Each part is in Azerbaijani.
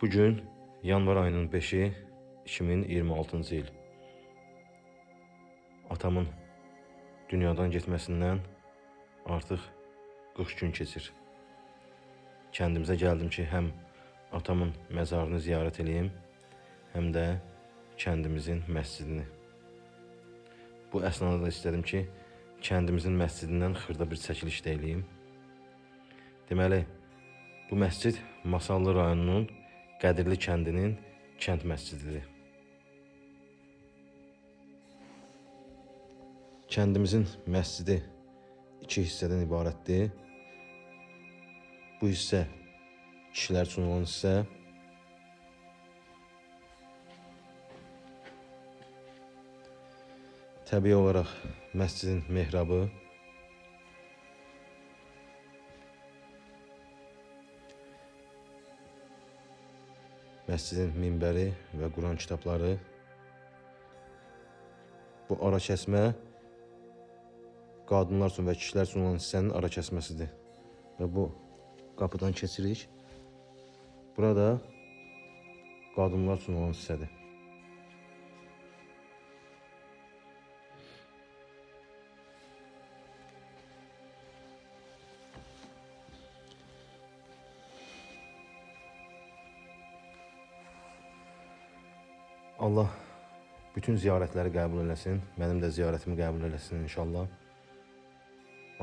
Bugün yanvar ayının 5-i 2026-cı il. Atamın dünyadan getməsindən artıq 40 gün keçir. Kəndimizə gəldim ki, həm atamın məzarını ziyarət edeyim, həm də kəndimizin məscidini. Bu əsnada da istədim ki, kəndimizin məscidindən xırda bir çəkiliş də eləyim. Deməli, bu məscid Masallı rayonunun Qədirli kəndinin kənd məscididir. Kəndimizin məscidi 2 hissədən ibarətdir. Bu hissə kişilər üçün olan hissə. Təbii olaraq məscidin mehrabı, məscidin minbəri və Quran kitabları. Bu ara kəsmə qadınlar üçün və kişilər üçün olan hissənin ara kəsməsidir. Və bu qapıdan keçirik. Burada qadınlar üçün olan hissədir. Allah bütün ziyarətləri qəbul eləsin. Mənim də ziyarətimi qəbul eləsin inşallah.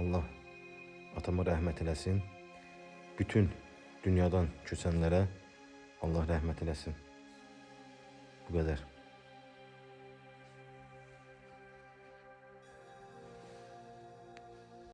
Allah atama rəhmət eləsin. Bütün dünyadan köçənlərə Allah rəhmət eləsin. Bu qədər.